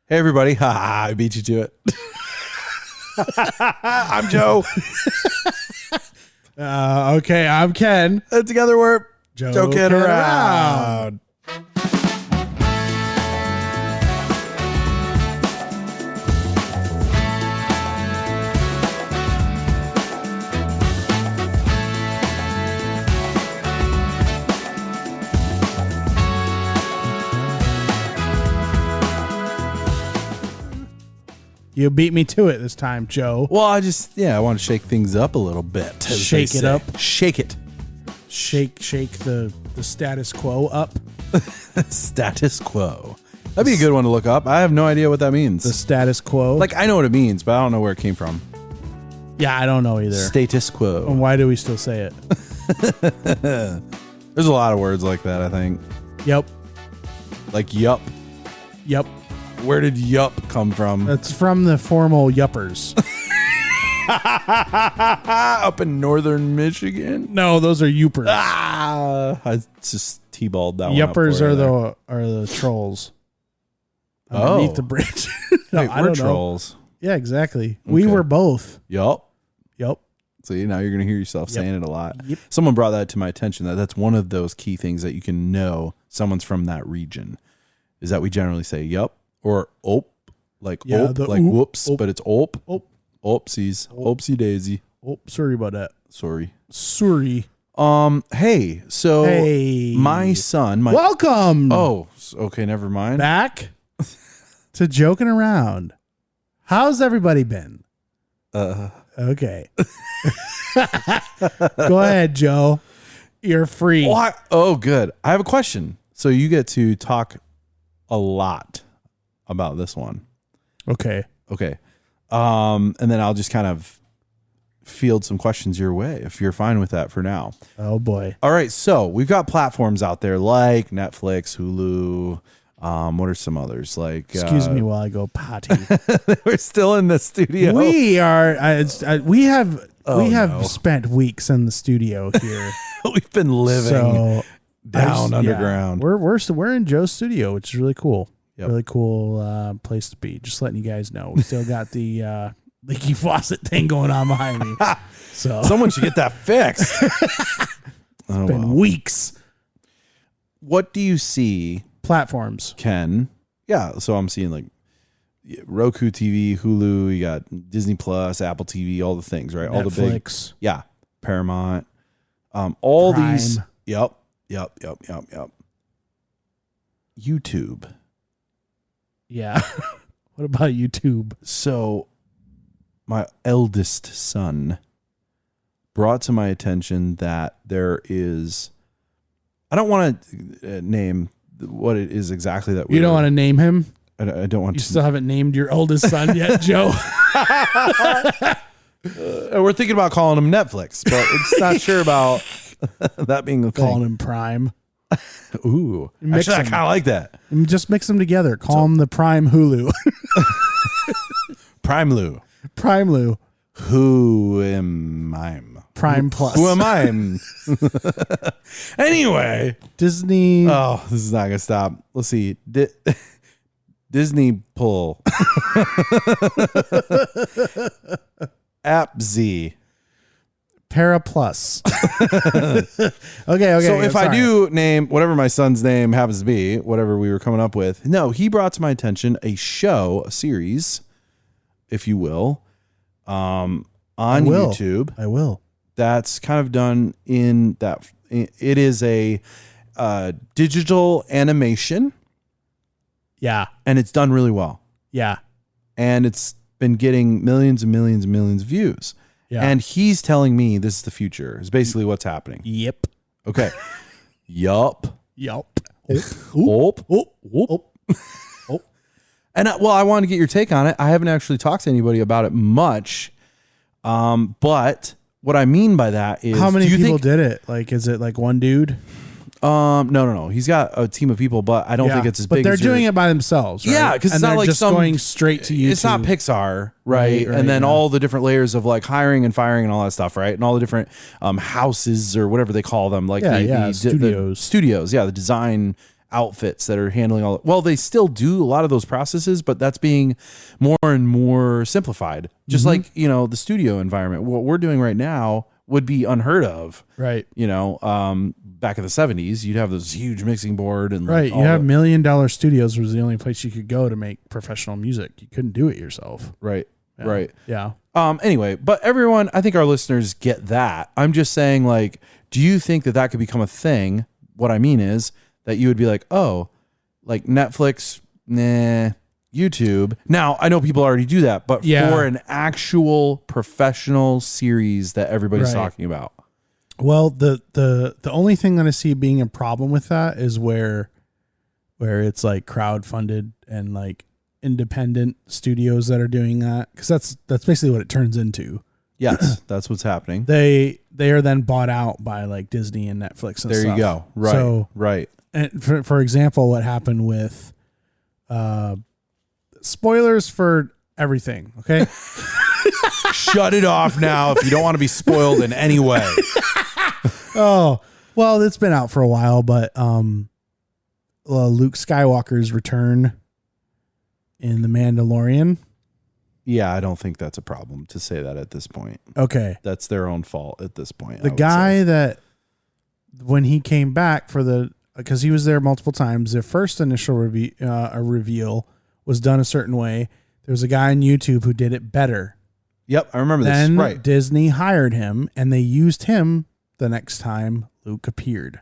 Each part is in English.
Hey, everybody. Ha ha, I beat you to it. I'm Joe. Okay, I'm Ken. And together we're Joking around. You beat me to it this time, Joe. Well, I want to shake things up a little bit. Shake it up. Shake it. Shake the status quo up. Status quo. That'd be a good one to look up. I have no idea what that means. The status quo. Like, I know what it means, but I don't know where it came from. Yeah, I don't know either. Status quo. And why do we still say it? There's a lot of words like that, I think. Yep. Like yup. Yep. Where did yup come from? That's from the formal yuppers. Up in northern Michigan? No, those are youpers. I just T-balled that one. Yuppers are the trolls. Underneath the bridge. No, Wait, I we're don't know. trolls. Yeah, exactly. We Okay. were both. Yup. Yep. See, now you're going to hear yourself saying it a lot. Yep. Someone brought that to my attention, that's one of those key things that you can know someone's from that region, is that we generally say yup or ope, like ope, like oop, whoops, oop, but it's ope. oop. Oopsies. Oopsie daisy. Oh, sorry about that. Sorry. Hey, so my son, welcome. Oh, okay, never mind. Back to joking around. How's everybody been? Okay. Go ahead, Joe. You're free. Oh, good. I have a question. So you get to talk a lot about this one. Okay. And then I'll just kind of field some questions your way if you're fine with that for now. Oh boy. All right. So we've got platforms out there like Netflix, Hulu. What are some others? Like, excuse me while I go potty. We're still in the studio. We are. We have no. spent weeks in the studio here. We've been living down underground. Yeah, we're in Joe's studio, which is really cool. Yep. Really cool place to be. Just letting you guys know, we still got the leaky faucet thing going on behind me. So someone should get that fixed. It's been weeks. What do you see? Platforms, Ken. Yeah, so I'm seeing like Roku TV, Hulu. You got Disney Plus, Apple TV, all the things, right? Netflix. All the big, Paramount. All Prime. these. Yep. YouTube. Yeah. What about YouTube? So, my eldest son brought to my attention that there is. I don't want to name what it is exactly that you don't want to name him. I don't want You to. still haven't named your oldest son yet, Joe. We're thinking about calling him Netflix, but it's not sure about that being the thing. Calling him Prime. Ooh, Mix actually, I them. kind of like that. Just mix them together. Call him the Prime Hulu. Prime Lou. Prime Lou. Who am I? Prime Plus. Who am I? Anyway. Disney. Oh, this is not going to stop. Let's see. Disney pull. App Z. Para Plus. Okay. So if I do name whatever my son's name happens to be, whatever we were coming up with, no, he brought to my attention a series, if you will, on YouTube. I will. That's kind of done in that. It is a digital animation. Yeah. And it's done really well. Yeah. And it's been getting millions and millions and millions of views. Yeah. And he's telling me this is the future. Is basically what's happening. Yep. Okay. Yup. Yup. Oop. And I wanted to get your take on it. I haven't actually talked to anybody about it much. But what I mean by that is, how many people did it? Like, is it like one dude? No. He's got a team of people, but I don't think it's as big. But they're as doing it by themselves, right? Yeah, because it's not like just going straight to YouTube. It's not Pixar, right? And then all the different layers of like hiring and firing and all that stuff, right? And all the different houses or whatever they call them, like the studios. The studios, the design outfits that are handling all. Well, they still do a lot of those processes, but that's being more and more simplified. Just like, you know, the studio environment, what we're doing right now would be unheard of. Right. You know, back in the 70s, you'd have this huge mixing board and right. Like you have $1 million studios was the only place you could go to make professional music. You couldn't do it yourself. Right. Yeah. Right. Yeah. Anyway, but everyone, I think our listeners get that. I'm just saying, like, do you think that that could become a thing? What I mean is that you would be like, oh, like Netflix, nah, YouTube. Now, I know people already do that, but for an actual professional series that everybody's talking about. Well, the only thing that I see being a problem with that is where it's like crowdfunded and like independent studios that are doing that, because that's basically what it turns into. Yes, that's what's happening. They are then bought out by like Disney and Netflix and there stuff. You go. Right. So, right. And for example, what happened with spoilers for everything, okay? Shut it off now if you don't want to be spoiled in any way. Oh, well, it's been out for a while, but Luke Skywalker's return in The Mandalorian. Yeah, I don't think that's a problem to say that at this point. Okay. That's their own fault at this point. The guy that, when he came back because he was there multiple times, their first initial reveal was done a certain way. There was a guy on YouTube who did it better. Yep, I remember then this. Right. Disney hired him, and they used him the next time Luke appeared.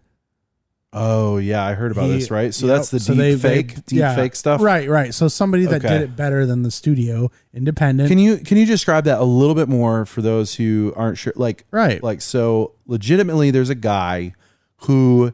Oh yeah, I heard about this. Right, so that's the deep fake stuff. Right. So somebody that did it better than the studio, independent. Can you describe that a little bit more for those who aren't sure? Like, like, so legitimately, there's a guy who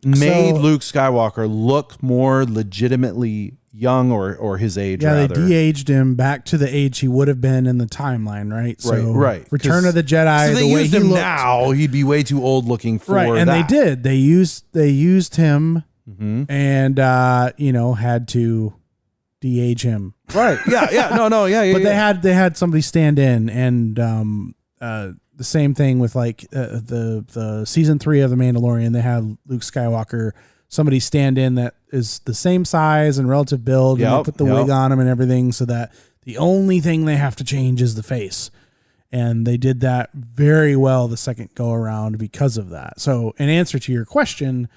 made Luke Skywalker look more legitimately young or his age. Yeah, rather. they de-aged him back to the age he would have been in the timeline, right? So right. Return of the Jedi. So they the way used he him looked, now, he'd be way too old looking for right, and that. they did. They used him, and had to de-age him. Right. Yeah. No. Yeah. But they had somebody stand in, and the same thing with like the season 3 of The Mandalorian. They have Luke Skywalker. Somebody stand in that is the same size and relative build, and they put the wig on him and everything, so that the only thing they have to change is the face. And they did that very well the second go around because of that. So in answer to your question,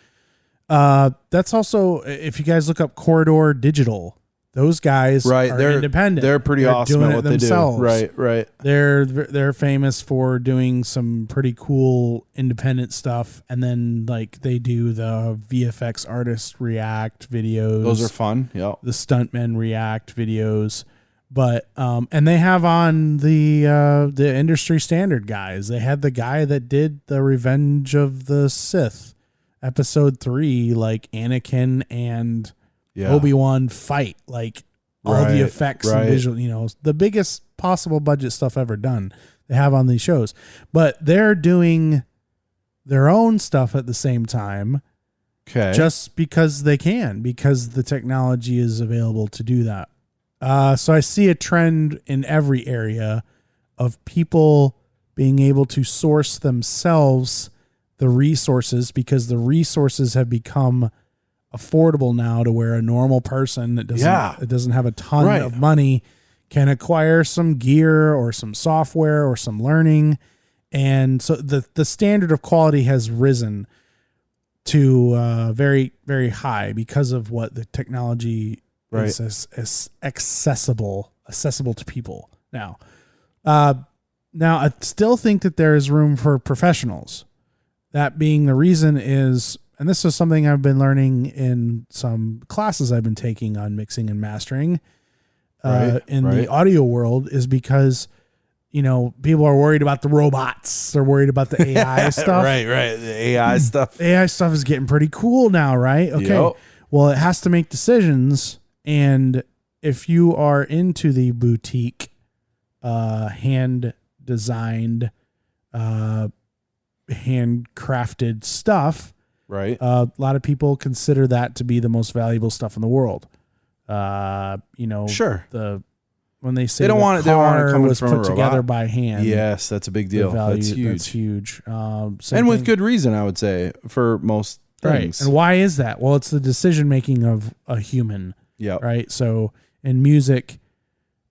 that's also, if you guys look up Corridor Digital, those guys are independent. They're pretty awesome at what themselves. They do. Right. They're famous for doing some pretty cool independent stuff, and then like they do the VFX artist react videos. Those are fun. Yeah. The stuntmen react videos, but and they have on the industry standard guys. They had the guy that did the Revenge of the Sith, episode 3, like Anakin and Obi-Wan fight, like all the effects and visual, the biggest possible budget stuff ever done they have on these shows. But they're doing their own stuff at the same time. Okay. Just because they can, because the technology is available to do that. So I see a trend in every area of people being able to source themselves the resources, because the resources have become affordable now to where a normal person that doesn't have a ton of money can acquire some gear or some software or some learning. And so the standard of quality has risen to very, very high because of what the technology is accessible to people now. Now I still think that there is room for professionals. That being the reason is, and this is something I've been learning in some classes I've been taking on mixing and mastering in the audio world, is because, people are worried about the robots. They're worried about the AI stuff. Right. The AI stuff. AI stuff is getting pretty cool now, right? Okay. Yep. Well, it has to make decisions. And if you are into the boutique, hand designed, handcrafted stuff, right? A lot of people consider that to be the most valuable stuff in the world. Sure. When they say they don't want it, they want it coming was from put a robot together by hand. Yes, that's a big deal. That's huge. That's huge. And with good reason, I would say, for most things. Right. And why is that? Well, it's the decision making of a human. Yeah. Right. So in music,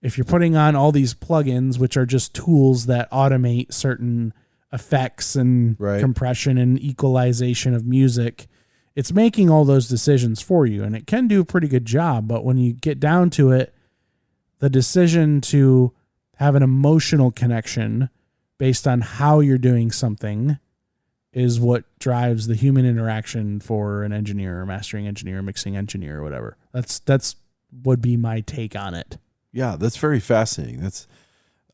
if you're putting on all these plugins, which are just tools that automate certain effects and compression and equalization of music, it's making all those decisions for you. And it can do a pretty good job. But when you get down to it, the decision to have an emotional connection based on how you're doing something is what drives the human interaction for an engineer, or mastering engineer, mixing engineer, or whatever. That's would be my take on it. Yeah, that's very fascinating.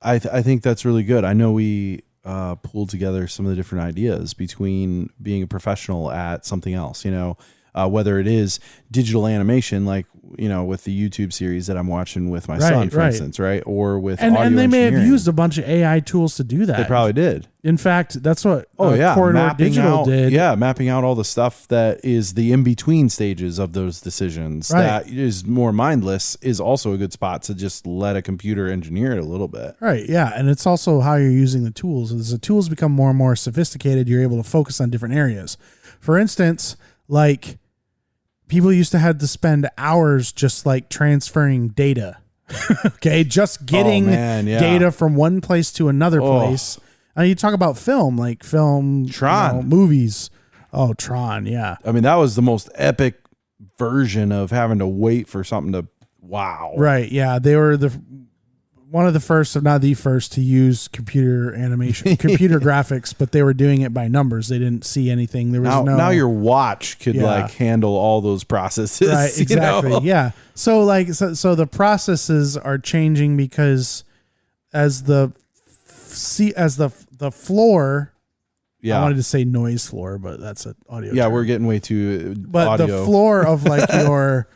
I think that's really good. I know we pulled together some of the different ideas between being a professional at something else, whether it is digital animation, like, with the YouTube series that I'm watching with my son, for instance, right? Or with audio and they may have engineering. used a bunch of AI tools to do that. They probably did. In fact, that's what Corridor Digital did. Yeah, mapping out all the stuff that is the in-between stages of those decisions that is more mindless is also a good spot to just let a computer engineer it a little bit. Right, yeah, and it's also how you're using the tools. As the tools become more and more sophisticated, you're able to focus on different areas. For instance, like people used to have to spend hours just like transferring data. Okay, just getting data from one place to another place. And you talk about film, like Tron, movies. Oh, Tron, yeah. I mean, that was the most epic version of having to wait for something to wow. Right, yeah. They were one of the first, if not the first, to use computer animation, computer graphics, but they were doing it by numbers. They didn't see anything. There was now your watch could like handle all those processes. Right, exactly. Yeah. So so the processes are changing because as the floor. Yeah. I wanted to say noise floor, but that's an audio. Yeah, term. we're getting way too but audio. The floor of like your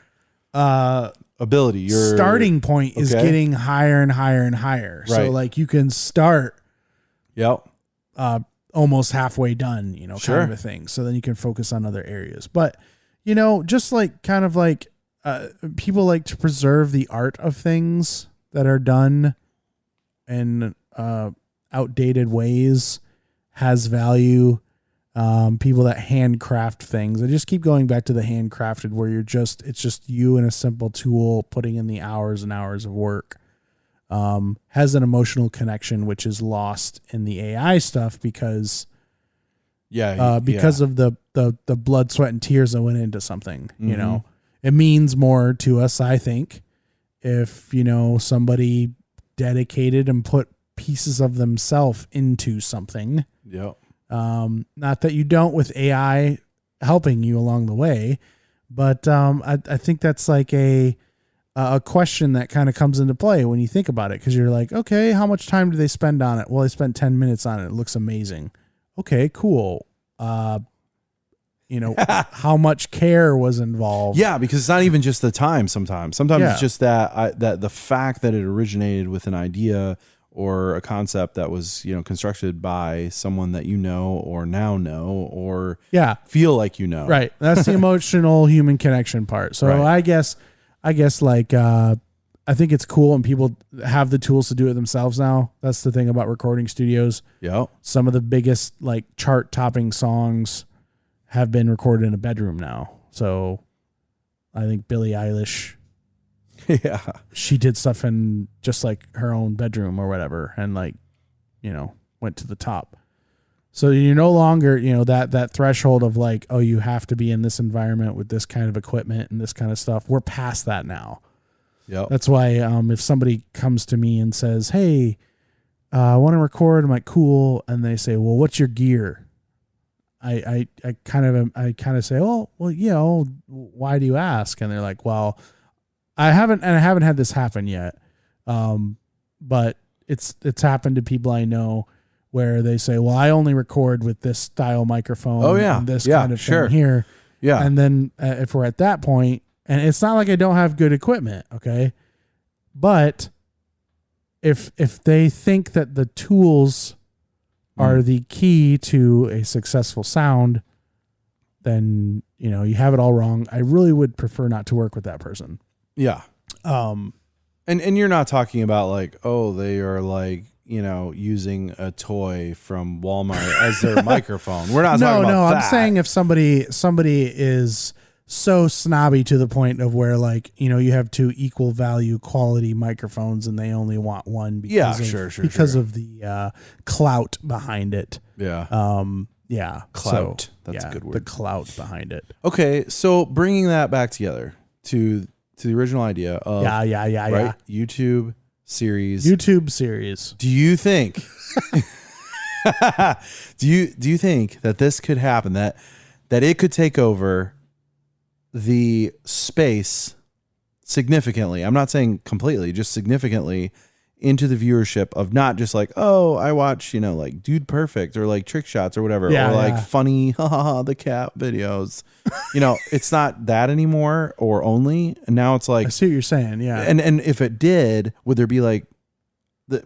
ability, your starting point is getting higher and higher and higher. Right. So like you can start almost halfway done, kind of a thing. So then you can focus on other areas. But just like kind of like people like to preserve the art of things that are done in outdated ways has value. People that handcraft things. I just keep going back to the handcrafted where it's just you and a simple tool putting in the hours and hours of work. Has an emotional connection, which is lost in the AI stuff because of the blood, sweat, and tears that went into something. Mm-hmm. It means more to us, I think, if somebody dedicated and put pieces of themselves into something. Yep. Not that you don't with AI helping you along the way, but I think that's like a question that kind of comes into play when you think about it, because you're like, okay, how much time do they spend on it? Well, they spent 10 minutes on it. It looks amazing. Okay, cool. How much care was involved? Yeah, because it's not even just the time. Sometimes it's just that the fact that it originated with an idea or a concept that was, constructed by someone that or now know or feel like Right. That's the emotional human connection part. So I guess like I think it's cool when people have the tools to do it themselves now. That's the thing about recording studios. Yeah. Some of the biggest like chart topping songs have been recorded in a bedroom now. So I think Billie Eilish, she did stuff in just like her own bedroom or whatever, and like, went to the top. So you're no longer, that threshold of like, oh, you have to be in this environment with this kind of equipment and this kind of stuff. We're past that now. Yeah. That's why if somebody comes to me and says, hey, I want to record, I'm like, cool. And they say, well, what's your gear? I kind of say, oh, well, why do you ask? And they're like, well, I haven't had this happen yet. But it's happened to people I know where they say, well, I only record with this style microphone and this kind of thing here. Yeah. And then if we're at that point, and it's not like I don't have good equipment, okay? But if they think that the tools are the key to a successful sound, then, you have it all wrong. I really would prefer not to work with that person. Yeah. And you're not talking about like, oh, they are like, using a toy from Walmart as their microphone. We're not talking about that. I'm saying if somebody is so snobby to the point of where you have two equal value quality microphones and they only want one because of the clout behind it. Yeah. Yeah. Clout. So, That's a good word. The clout behind it. Okay. So bringing that back together to the original idea of YouTube series. Do you think do you think that this could happen, that it could take over the space significantly? I'm not saying completely, just significantly, into the viewership of not just I watch, Dude Perfect or Trick Shots or whatever, or funny the cat videos. It's not that anymore, or only. And now it's I see what you're saying. Yeah. And if it did, would there be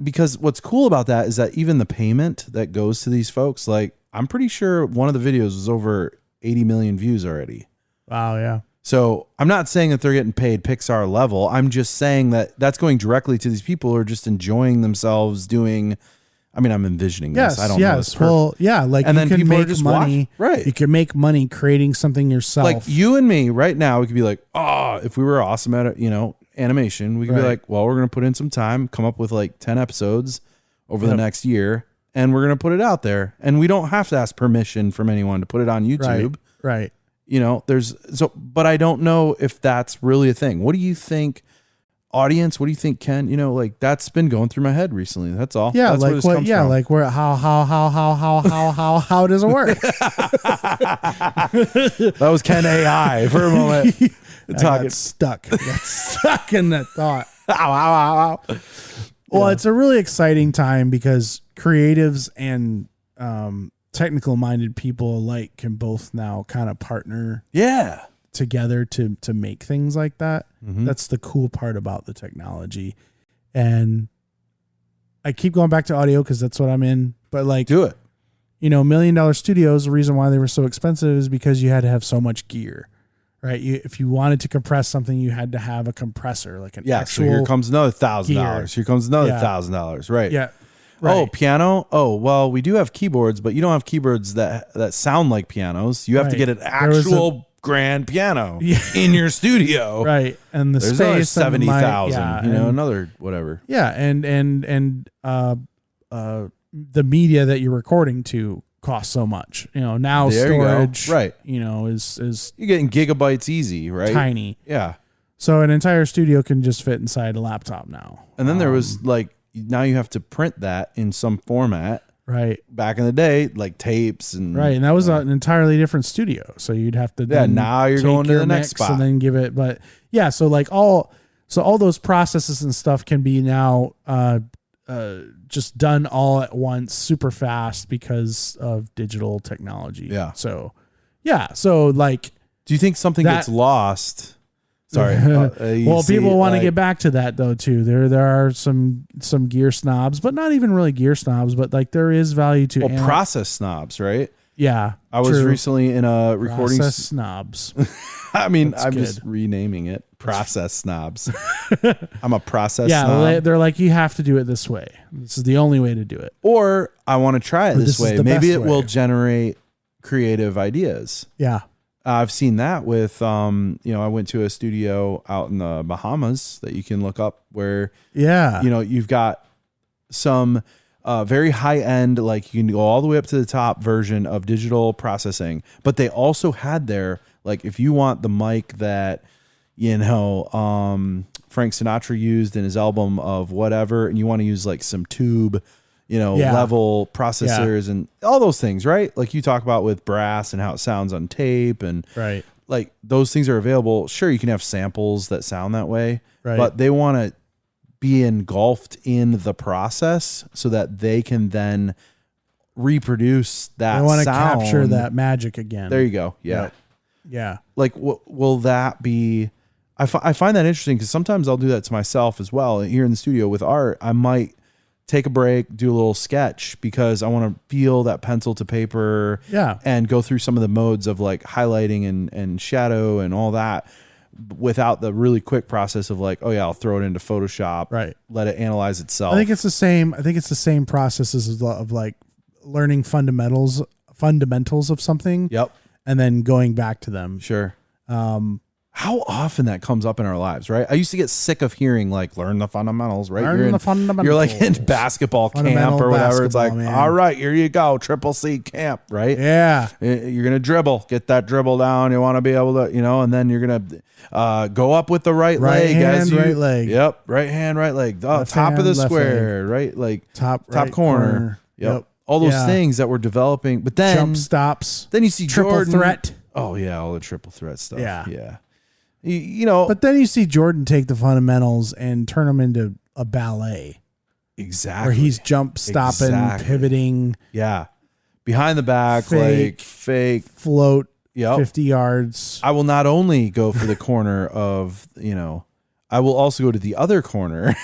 because what's cool about that is that even the payment that goes to these folks, I'm pretty sure one of the videos was over 80 million views already. Wow. Yeah. So I'm not saying that they're getting paid Pixar level. I'm just saying that that's going directly to these people who are just enjoying themselves doing. I mean, I'm envisioning this. I don't know. Well, yeah. And you then can people make are just money. Right. You can make money creating something yourself. Like you and me right now, we could be if we were awesome at it, animation, we could be well, we're going to put in some time, come up with 10 episodes over the next year, and we're going to put it out there. And we don't have to ask permission from anyone to put it on YouTube. Right. But I don't know if that's really a thing. What do you think, audience? What do you think, Ken? That's been going through my head recently. That's all. Yeah, that's where this comes from. Where how does it work? That was Ken AI for a moment. I got stuck in that thought. Ow. Well, it's a really exciting time because creatives and technical minded people alike can both now kind of partner together to make things like that. Mm-hmm. That's the cool part about the technology. And I keep going back to audio because that's what I'm in, but do it. $1 million studios, the reason why they were so expensive is because you had to have so much gear, right? If you wanted to compress something, you had to have a compressor, actual. So here comes another $1,000. Here comes another $1,000. Right. Yeah. Right. Oh, piano. Oh, well, we do have keyboards, but you don't have keyboards that sound like pianos. You have to get an actual grand piano in your studio. Right. And the There's space 70,000, another whatever. Yeah. And the media that you're recording to costs so much, now there storage, right. Is you're getting gigabytes easy, right? Tiny. Yeah. So an entire studio can just fit inside a laptop now. And then there was now you have to print that in some format. Right. Back in the day, tapes and right. And that was an entirely different studio. So you'd have to now you're going to the next spot and then give it. But yeah, so all those processes and stuff can be now just done all at once, super fast because of digital technology. Yeah. So yeah. So do you think something gets lost? Sorry. Well, people want to get back to that though too. There are some gear snobs, but not even really gear snobs, but there is value to process snobs, right? Yeah. I was recently in a recording process snobs. I mean, I'm just renaming it process snobs. I'm a process snob. They're you have to do it this way. This is the only way to do it. Or I want to try it this way. Maybe it will generate creative ideas. Yeah. I've seen that with, I went to a studio out in the Bahamas that you can look up where, you've got some very high end, you can go all the way up to the top version of digital processing, but they also had there, if you want the mic that, Frank Sinatra used in his album of whatever, and you want to use some tube, level processors and all those things, right? You talk about with brass and how it sounds on tape and right. Those things are available. Sure, you can have samples that sound that way, right. But they want to be engulfed in the process so that they can then reproduce that. They want to sound. capture that magic again. There you go. Yeah. Yeah. Will that be? I find that interesting because sometimes I'll do that to myself as well. Here in the studio with art, I might take a break, do a little sketch because I want to feel that pencil to paper and go through some of the modes of highlighting and shadow and all that. without the really quick process of like, oh yeah, I'll throw it into Photoshop, Right. let it analyze itself. I think it's the same. I think it's the same process of like learning fundamentals of something. Yep. And then going back to them. Sure. How often that comes up in our lives, right? I used to get sick of hearing like learn the fundamentals, right? You're like in basketball camp or whatever. It's like, man. All right, here you go, triple C camp, right? Yeah. You're gonna dribble, get that dribble down. You want to be able to, and then you're gonna go up with the right leg hand, right leg. Yep, right hand, right leg. Top hand, of the square, leg. right? Like top corner. Yep. All those things that we're developing, but then jump stops. Then you see triple Jordan, threat. Oh yeah, all the triple threat stuff. Yeah. But then you see Jordan take the fundamentals and turn them into a ballet. Exactly. Where he's jump stopping, pivoting. Yeah. Behind the back, fake. Float 50 yards. I will not only go for the corner of, I will also go to the other corner.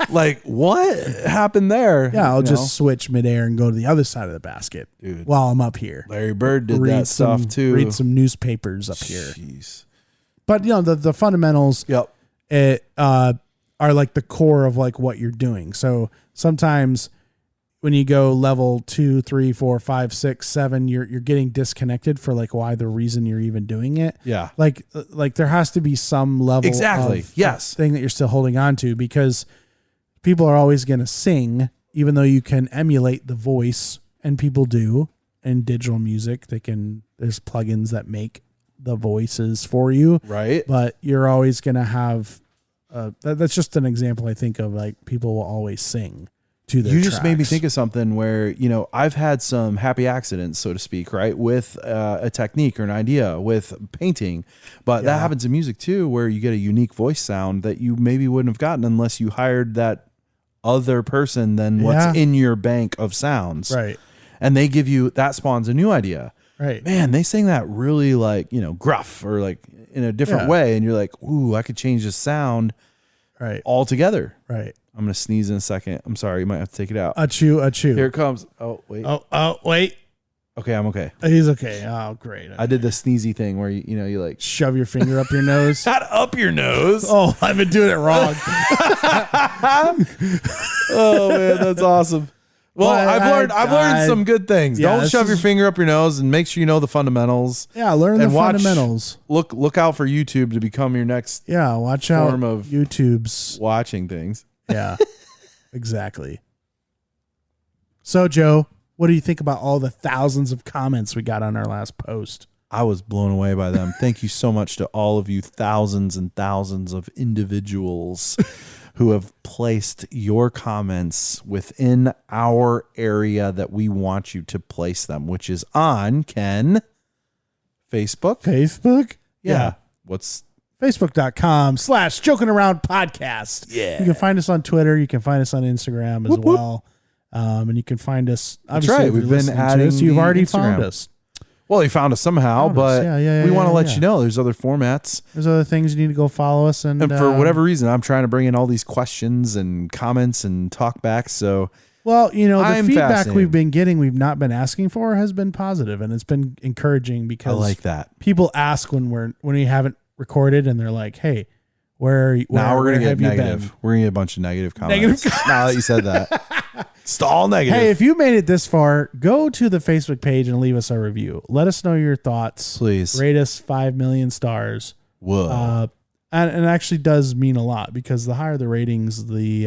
Like, what happened there? Yeah, I'll just switch midair and go to the other side of the basket. Dude, while I'm up here. Larry Bird did that stuff too. Read some newspapers up here. Jeez. But the fundamentals are like the core of like what you're doing. So sometimes when you go level 2, 3, 4, 5, 6, 7, you're getting disconnected for like why the reason you're even doing it. Yeah. Like there has to be some level of thing that you're still holding on to, because people are always going to sing, even though you can emulate the voice, and people do in digital music. There's plugins that make the voices for you, right? But you're always going to have that's just an example I think of, like people will always sing to their tracks. Just made me think of something where I've had some happy accidents, so to speak, right, with a technique or an idea with painting, but that happens in music too, where you get a unique voice sound that you maybe wouldn't have gotten unless you hired that other person than what's in your bank of sounds, right? And they give you that spawns a new idea. Right. Man, they sing that really like, gruff or like in a different way. And you're like, ooh, I could change the sound altogether. Right. I'm going to sneeze in a second. I'm sorry. You might have to take it out. Achoo. Here it comes. Oh, wait. Oh, wait. Okay, I'm okay. He's okay. Oh, great. Okay. I did the sneezy thing where you like shove your finger up your nose. Not up your nose. Oh, I've been doing it wrong. Oh man, that's awesome. Well, I've learned some good things. Yeah, Don't shove your finger up your nose, and make sure you know the fundamentals. Yeah, learn the fundamentals. Look out for YouTube to become your next watch form out of YouTube's watching things. Yeah. Exactly. So, Joe, what do you think about all the thousands of comments we got on our last post? I was blown away by them. Thank you so much to all of you thousands and thousands of individuals who have placed your comments within our area that we want you to place them, which is on, Ken, Facebook? Yeah. What's Facebook.com/Joking Around Podcast. Yeah. You can find us on Twitter. You can find us on Instagram as well. And you can find us. That's right. We've been adding. You've already Instagram. found us. Well, you found us somehow, but we want to let you know there's other formats. There's other things you need to go follow us. And for whatever reason, I'm trying to bring in all these questions and comments and talkbacks. So, well, the feedback we've been getting, we've not been asking for, has been positive, and it's been encouraging because I like that. People ask when we haven't recorded, and they're like, "Hey, where now we're gonna get negative. We're gonna get a bunch of negative comments. Now that you said that, it's all negative. Hey, if you made it this far, go to the Facebook page and leave us a review. Let us know your thoughts. Please rate us 5 million stars. Whoa! And it actually does mean a lot, because the higher the ratings, the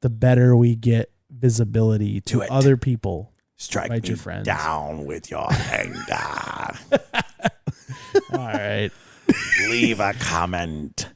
better we get visibility to other people. Strike your friends down with your anger. All right. Leave a comment.